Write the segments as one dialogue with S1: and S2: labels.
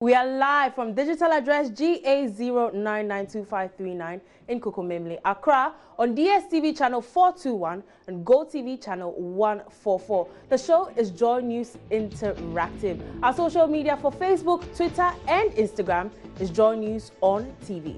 S1: We are live from digital address GA099259 in Kukumemle, Accra, on DSTV channel 421 and GoTV channel 144. The show is Joy News Interactive. Our social media for Facebook, Twitter, and Instagram is Joy News on TV.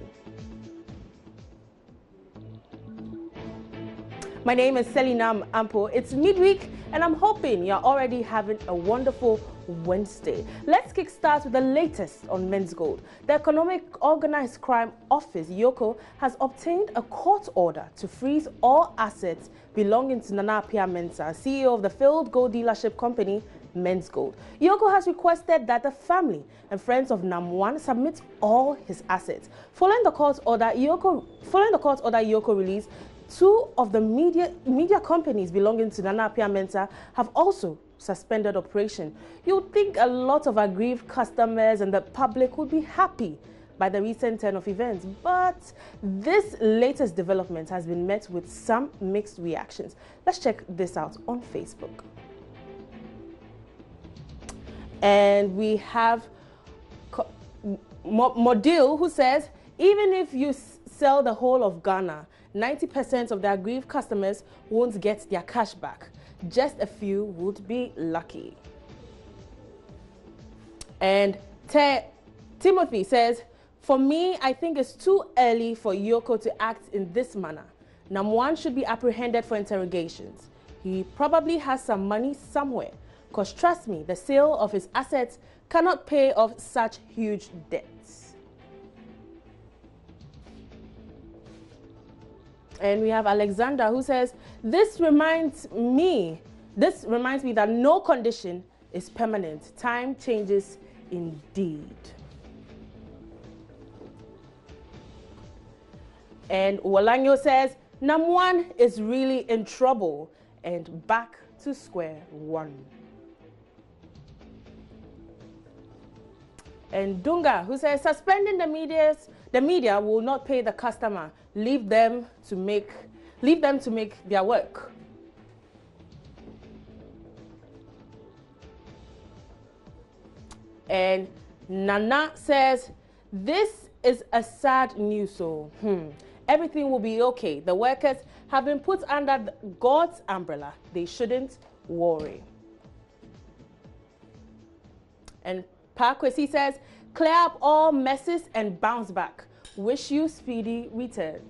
S1: My name is Selinam Ampo. It's midweek, and I'm hoping you're already having a wonderful Wednesday. Let's kickstart with the latest on Men's Gold. The Economic Organized Crime Office, YOCO, has obtained a court order to freeze all assets belonging to Nana Appiah Mensah, CEO of the failed gold dealership company, Men's Gold. YOCO has requested that the family and friends of Nam1 submit all his assets. Following the court order, YOCO released, two of the media companies belonging to Nana Appiah Mensah have also suspended operation. You'd think a lot of aggrieved customers and the public would be happy by the recent turn of events, but this latest development has been met with some mixed reactions. Let's check this out on Facebook. And we have Modil, who says, even if you sell the whole of Ghana, 90% of the aggrieved customers won't get their cash back. Just a few would be lucky. And Timothy says, for me, I think it's too early for YOCO to act in this manner. Nam1 should be apprehended for interrogations. He probably has some money somewhere, because trust me, the sale of his assets cannot pay off such huge debts. And we have Alexander, who says, this reminds me that no condition is permanent. Time changes indeed. And Walanyo says, Nam1 is really in trouble and back to square one. And Dunga, who says, suspending the media will not pay the customer. Leave them to make their work. And Nana says, this is a sad news, so everything will be okay. The workers have been put under God's umbrella. They shouldn't worry. And Parkwesi says, clear up all messes and bounce back. Wish you speedy return.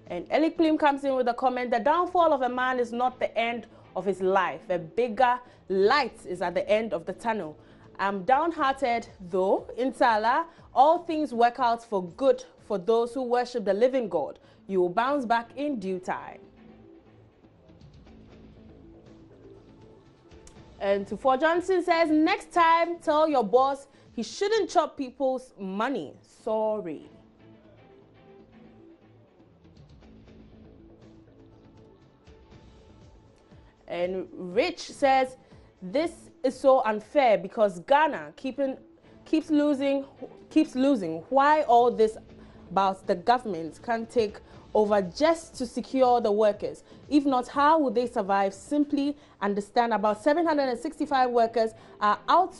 S1: And Elik Plim comes in with a comment, the downfall of a man is not the end of his life. A bigger light is at the end of the tunnel. I'm downhearted though. Inshallah, all things work out for good for those who worship the living God. You will bounce back in due time. And Tufor Johnson says, next time, tell your boss he shouldn't chop people's money. Sorry. And Rich says, this is so unfair because Ghana keeps losing. Why all this about the government can't take over just to secure the workers? If not, how would they survive? Simply understand about 765 workers are out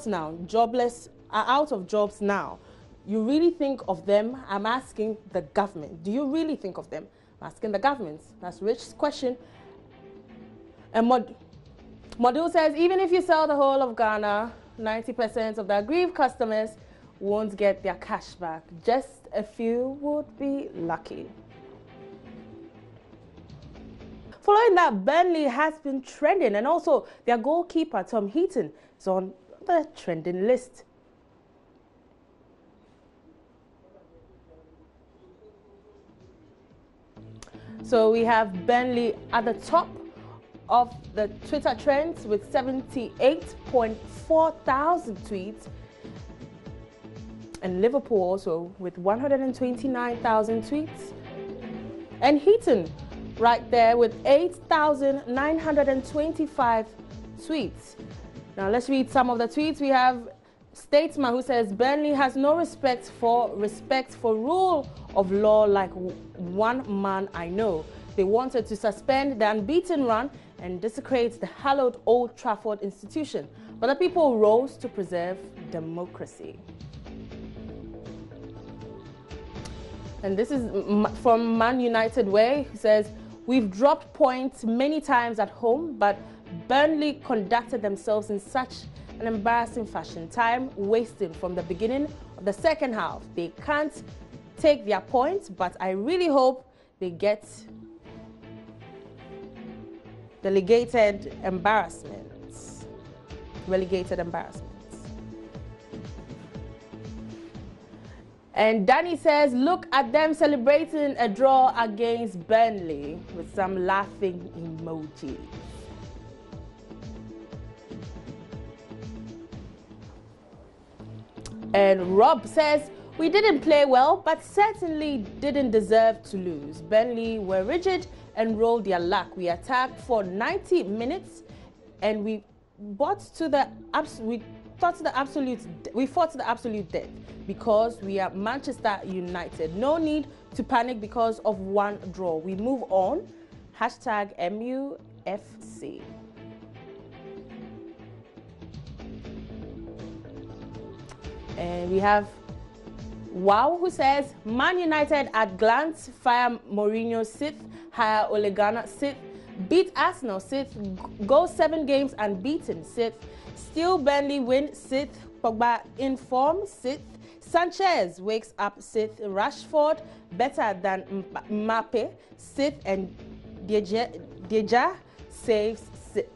S1: now, jobless, are out of jobs now. You really think of them? I'm asking the government. Do you really think of them? I'm asking the government. That's Rich's question. And Modul says, even if you sell the whole of Ghana, 90% of the aggrieved customers won't get their cash back. Just a few would be lucky. Following that, Burnley has been trending, and also their goalkeeper, Tom Heaton, is on the trending list. So we have Burnley at the top of the Twitter trends with 78.4 thousand tweets. And Liverpool also with 129,000 tweets. And Heaton right there with 8,925 tweets. Now let's read some of the tweets. We have Statesman, who says, Burnley has no respect for rule of law like one man I know. They wanted to suspend the unbeaten run and desecrate the hallowed Old Trafford institution, but the people rose to preserve democracy. And this is from Man United Way. He says, "We've dropped points many times at home, but Burnley conducted themselves in such an embarrassing fashion, time wasting from the beginning of the second half. They can't take their points, but I really hope they get relegated embarrassments. And Danny says, "Look at them celebrating a draw against Burnley," with some laughing emojis. And Rob says, "We didn't play well, but certainly didn't deserve to lose. Burnley were rigid and rolled their luck. We attacked for 90 minutes and we fought to the absolute death because we are Manchester United. No need to panic because of one draw. We move on. Hashtag MUFC." And we have Wow, who says, "Man United at glance, fire Mourinho, Sith, hire Ole Gunnar, Sith, beat Arsenal, Sith, go 7 games unbeaten, Sith, still Burnley win, Sith, Pogba in form, Sith, Sanchez wakes up, Sith, Rashford better than Mbappe, Sith, and Deja saves Sith."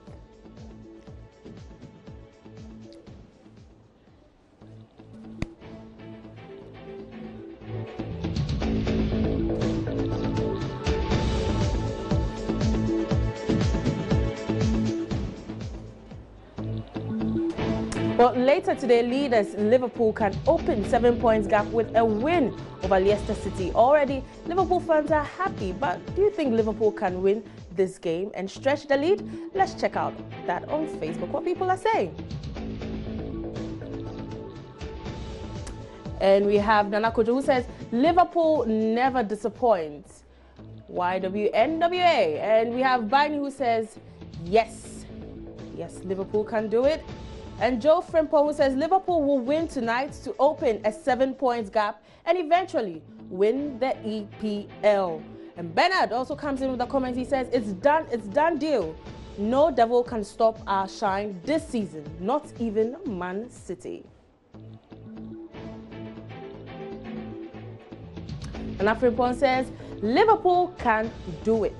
S1: Well, later today, leaders Liverpool can open 7 points gap with a win over Leicester City. Already, Liverpool fans are happy, but do you think Liverpool can win this game and stretch the lead? Let's check out that on Facebook, what people are saying. And we have Nana Kojo who says, "Liverpool never disappoints. YWNWA." And we have Bani who says, yes, Liverpool can do it. And Joe Frimpong who says, "Liverpool will win tonight to open a 7 points gap and eventually win the EPL." And Bernard also comes in with a comment. He says, it's done deal. No devil can stop our shine this season, not even Man City." And Afripon says, "Liverpool can do it."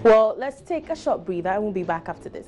S1: Well, let's take a short breather and we'll be back after this.